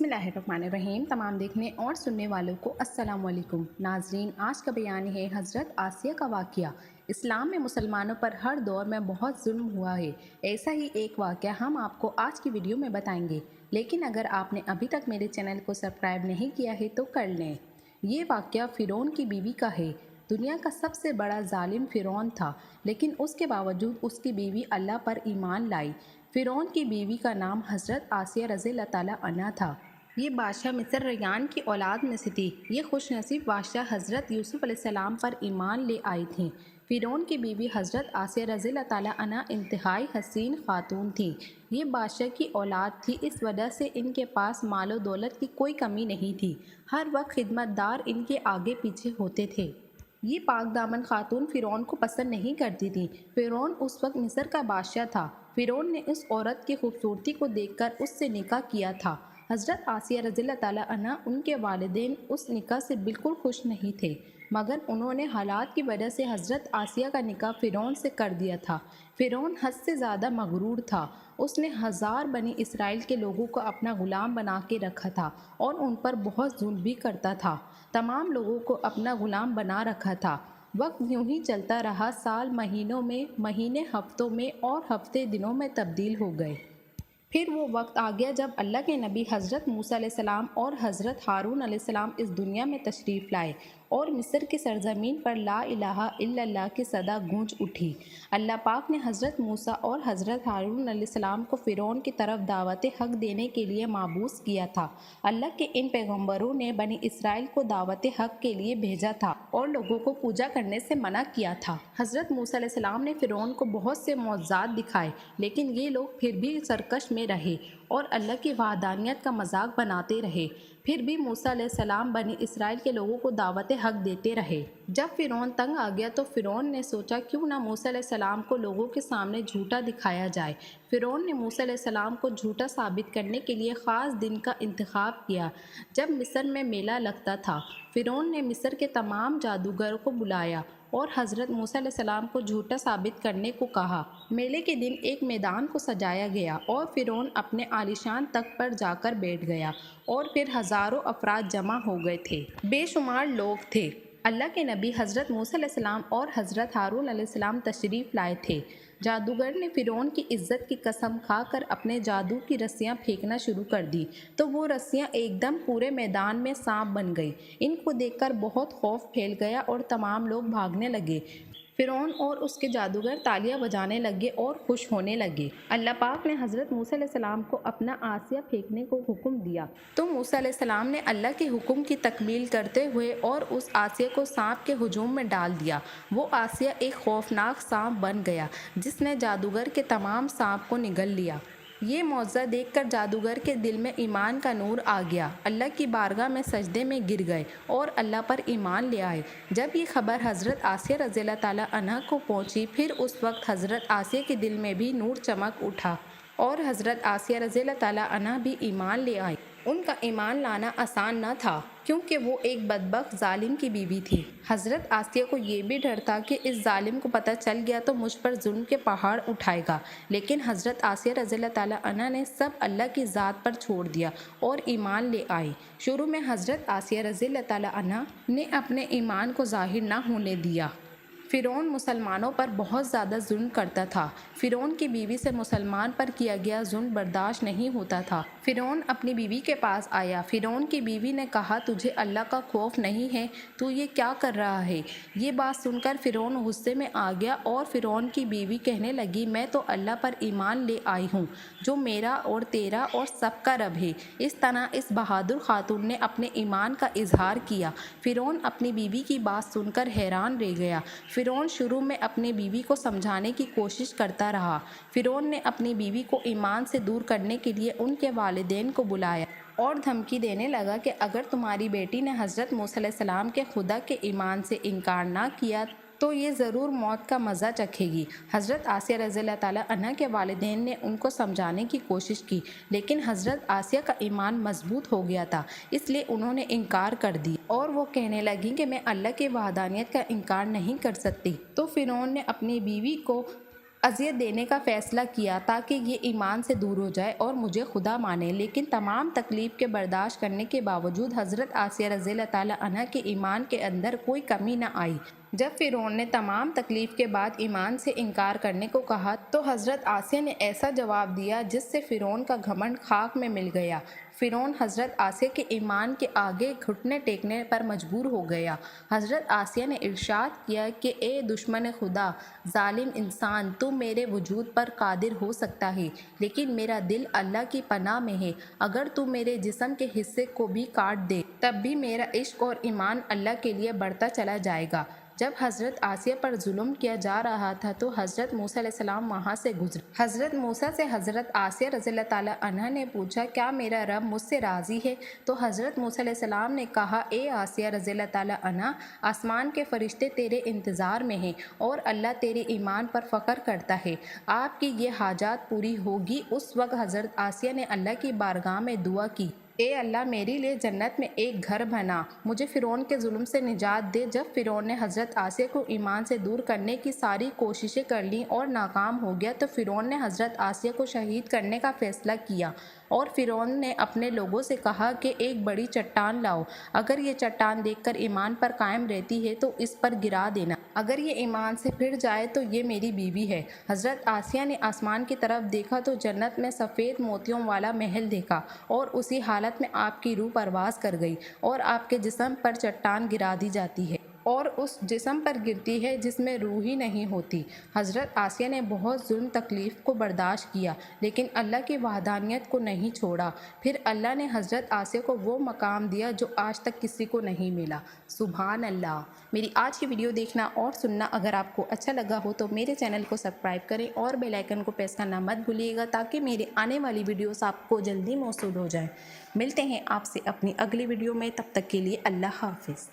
बिस्मिल्लाहिर्रहमानिर्रहीम। तमाम देखने और सुनने वालों को अस्सलाम वालेकुम। नाजरीन, आज का बयान है हज़रत आसिया का वाक़या। इस्लाम में मुसलमानों पर हर दौर में बहुत जुल्म हुआ है। ऐसा ही एक वाक़या हम आपको आज की वीडियो में बताएंगे। लेकिन अगर आपने अभी तक मेरे चैनल को सब्सक्राइब नहीं किया है तो कर लें। ये वाक़या फ़िरौन की बीवी का है। दुनिया का सबसे बड़ा जालिम फ़िरौन था, लेकिन उसके बावजूद उसकी बीवी अल्लाह पर ईमान लाई। फ़िरौन की बीवी का नाम हज़रत आसिया रज़ियल्लाहु ताला अन्हा था। ये बादशाह मिस्र रयान की औलाद में से थी। ये खुशनसीब बादशाह हज़रत यूसुफ़ अलैहिस्सलाम पर ईमान ले आई थी। फ़िरौन की बीवी हज़रत आसिया रज़ियल्लाहु ताला अन्हा इंतहाई हसीन खातून थी। ये बादशाह की औलाद थी, इस वजह से इनके पास मालो दौलत की कोई कमी नहीं थी। हर वक्त खिदमतदार इनके आगे पीछे होते थे। ये पाक दामन खातून फ़िरौन को पसंद नहीं करती थी। फ़िरौन उस वक्त मिस्र का बादशाह था। फ़िरौन ने उस औरत की खूबसूरती को देखकर उससे निकाह किया था। हज़रत आसिया रज़ियल्लाहु ताला अन्हा, उनके वालिदैन उस निकाह से बिल्कुल खुश नहीं थे, मगर उन्होंने हालात की वजह से हज़रत आसिया का निकाह फ़िरौन से कर दिया था। फ़िरौन हद से ज़्यादा मगरूर था। उसने हज़ार बनी इसराइल के लोगों को अपना ग़ुलाम बना के रखा था और उन पर बहुत जुल्म भी करता था। तमाम लोगों को अपना ग़ुलाम बना रखा था। वक्त यूं ही चलता रहा। साल महीनों में, महीने हफ्तों में और हफ्ते दिनों में तब्दील हो गए। फिर वो वक्त आ गया जब अल्लाह के नबी हज़रत मूसा अलैहिस्सलाम और हज़रत हारून अलैहिस्सलाम इस दुनिया में तशरीफ़ लाए और मिस्र की सरज़मीन पर ला इलाहा इल्लल्लाह की सदा गूंज उठी। अल्लाह पाक ने हज़रत मूसा और हज़रत हारून अलैहिस्सलाम को फ़िरौन की तरफ दावत हक़ देने के लिए माबूस किया था। अल्लाह के इन पैगम्बरों ने बनी इसराइल को दावत हक़ के लिए भेजा था और लोगों को पूजा करने से मना किया था। हज़रत मूसा अलैहिस्सलाम ने फ़िरौन को बहुत से मौज़ात दिखाए, लेकिन ये लोग फिर भी सरकश में रहे और अल्लाह की वहदानियत का मजाक बनाते रहे। फिर भी मूसा अलैहिस्सलाम बनी इसराइल के लोगों को दावत हक़ देते रहे। जब फ़िरौन तंग आ गया तो फ़िरौन ने सोचा क्यों ना मूसा अलैहिस्सलाम को लोगों के सामने झूठा दिखाया जाए। फ़िरौन ने मूसा अलैहिस्सलाम को झूठा साबित करने के लिए ख़ास दिन का इंतखाब किया जब मिस्र में मेला लगता था। फ़िरौन ने मिस्र के तमाम जादूगरों को बुलाया और हज़रत मूसा अलैहिस्सलाम को झूठा साबित करने को कहा। मेले के दिन एक मैदान को सजाया गया और फ़िरौन अपने आलीशान तख्त पर जाकर बैठ गया और फिर हज़ारों अफराद जमा हो गए थे। बेशुमार लोग थे। अल्लाह के नबी हज़रत मूसा अलैहिस्सलाम और हज़रत हारून अलैहिस्सलाम तशरीफ़ लाए थे। जादूगर ने फ़िरौन की इज़्ज़त की कसम खाकर अपने जादू की रस्सियाँ फेंकना शुरू कर दी, तो वो रस्सियाँ एकदम पूरे मैदान में सांप बन गई। इनको देखकर बहुत खौफ फैल गया और तमाम लोग भागने लगे। फ़िरौन और उसके जादूगर तालियां बजाने लगे और खुश होने लगे। अल्लाह पाक ने हज़रत मूसा अलैहिस्सलाम को अपना आसिया फेंकने को हुक्म दिया, तो मूसा अलैहिस्सलाम ने अल्लाह के हुक्म की तकमील करते हुए और उस आसिया को सांप के हुजूम में डाल दिया। वो आसिया एक खौफनाक सांप बन गया जिसने जादूगर के तमाम सांप को निगल लिया। ये मौज़ा देखकर जादूगर के दिल में ईमान का नूर आ गया। अल्लाह की बारगाह में सजदे में गिर गए और अल्लाह पर ईमान ले आए। जब ये खबर हज़रत आसिया रज़ियल्लाहु ताला अन्हा को पहुंची, फिर उस वक्त हज़रत आसिया के दिल में भी नूर चमक उठा और हज़रत आसिया रज़ियल्लाहु ताला अन्हा भी ईमान ले आई। उनका ईमान लाना आसान न था क्योंकि वो एक बदबख्त जालिम की बीवी थी। हज़रत आसिया को ये भी डर था कि इस जालिम को पता चल गया तो मुझ पर जुल्म के पहाड़ उठाएगा, लेकिन हज़रत आसिया रज़ियल्लाहु ताला अन्हा ने सब अल्लाह की ज़ात पर छोड़ दिया और ईमान ले आई। शुरू में हज़रत आसिया रज़ियल्लाहु ताला अन्हा ने अपने ईमान को ज़ाहिर न होने दिया। फ़िरौन मुसलमानों पर बहुत ज़्यादा जुल्म करता था। फ़िरौन की बीवी से मुसलमान पर किया गया जुल्म बर्दाश्त नहीं होता था। फ़िरौन अपनी बीवी के पास आया। फ़िरौन की बीवी ने कहा, तुझे अल्लाह का खौफ नहीं है? तू ये क्या कर रहा है? ये बात सुनकर फ़िरौन गुस्से में आ गया और फ़िरौन की बीवी कहने लगी, मैं तो अल्लाह पर ईमान ले आई हूँ जो मेरा और तेरा और सबका रब है। इस तरह इस बहादुर खातून ने अपने ईमान का इजहार किया। फ़िरौन अपनी बीवी की बात सुनकर हैरान रह गया। फ़िरौन शुरू में अपनी बीवी को समझाने की कोशिश करता रहा। फ़िरौन ने अपनी बीवी को ईमान से दूर करने के लिए उनके वालिदैन को बुलाया और धमकी देने लगा कि अगर तुम्हारी बेटी ने हज़रत मूसा अलैहिस्सलाम के खुदा के ईमान से इनकार ना किया तो ये ज़रूर मौत का मज़ा चखेगी। हज़रत आसिया रज़ियल्लाहु ताला अन्हा के वालिदैन ने उनको समझाने की कोशिश की, लेकिन हज़रत आसिया का ईमान मजबूत हो गया था, इसलिए उन्होंने इनकार कर दिया और वो कहने लगी कि मैं अल्लाह की वहदानियत का इनकार नहीं कर सकती। तो फ़िरौन ने अपनी बीवी को اذیت دینے کا فیصلہ کیا تاکہ یہ ایمان سے دور ہو جائے اور مجھے خدا مانے، لیکن تمام تکلیف کے برداشت کرنے کے باوجود حضرت آسیہ رضی اللہ تعالیٰ عنہ کے ایمان کے اندر کوئی کمی نہ آئی۔ جب فرعون نے تمام تکلیف کے بعد ایمان سے انکار کرنے کو کہا تو حضرت آسیہ نے ایسا جواب دیا جس سے فرعون کا گھمنڈ خاک میں مل گیا۔ فرعون حضرت آسیہ کے ایمان کے آگے گھٹنے ٹیکنے پر مجبور ہو گیا۔ حضرت آسیہ نے ارشاد کیا کہ اے دشمن خدا، ظالم انسان، تو میرے وجود پر قادر ہو سکتا ہے لیکن میرا دل اللہ کی پناہ میں ہے۔ اگر تو میرے جسم کے حصے کو بھی کاٹ دے تب بھی میرا عشق اور ایمان اللہ کے لیے بڑھتا چلا جائے گا۔ جب حضرت آسیہ پر ظلم کیا جا رہا تھا تو حضرت موسیٰ علیہ السلام وہاں سے گزرے۔ حضرت موسیٰ سے حضرت آسیہ رضی اللہ تعالیٰ عنہ نے پوچھا، کیا میرا رب مجھ سے راضی ہے؟ تو حضرت موسیٰ علیہ السلام نے کہا، اے آسیہ رضی اللہ تعالیٰ عنہ، آسمان کے فرشتے تیرے انتظار میں ہیں اور اللہ تیرے ایمان پر فخر کرتا ہے۔ آپ کی یہ حاجات پوری ہوگی۔ اس وقت حضرت آسیہ نے اللہ کی بارگاہ میں دعا کی، اے اللہ، میرے لیے جنت میں ایک گھر بنا، مجھے فرعون کے ظلم سے نجات دے۔ جب فرعون نے حضرت آسیہ کو ایمان سے دور کرنے کی ساری کوششیں کر لیں اور ناکام ہو گیا تو فرعون نے حضرت آسیہ کو شہید کرنے کا فیصلہ کیا، اور فرعون نے اپنے لوگوں سے کہا کہ ایک بڑی چٹان لاؤ، اگر یہ چٹان دیکھ کر ایمان پر قائم رہتی ہے تو اس پر گرا دینا، اگر یہ ایمان سے پھر جائے تو یہ میری بیوی ہے۔ حضرت آسیہ نے آسمان کی طرف دیکھا تو جنت میں سفید موتیوں والا محل دیکھا، اور اسی حالت میں آپ کی روح پرواز کر گئی اور آپ کے جسم پر چٹان گرا دی جاتی ہے، اور اس جسم پر گرتی ہے جس میں روح ہی نہیں ہوتی۔ حضرت آسیہ نے بہت ظلم تکلیف کو برداشت کیا لیکن اللہ کی وحدانیت کو نہیں چھوڑا۔ پھر اللہ نے حضرت آسیہ کو وہ مقام دیا جو آج تک کسی کو نہیں ملا۔ سبحان اللہ۔ میری آج کی ویڈیو دیکھنا اور سننا اگر آپ کو اچھا لگا ہو تو میرے چینل کو سبسکرائب کریں اور بیل آئیکن کو پریس کرنا مت بھولیے گا تاکہ میرے آنے والی ویڈیوز آپ کو جلدی موصول ہو جائیں۔ ملتے ہیں آپ سے اپنی اگلی ویڈیو میں، تب تک کے لیے اللہ حافظ۔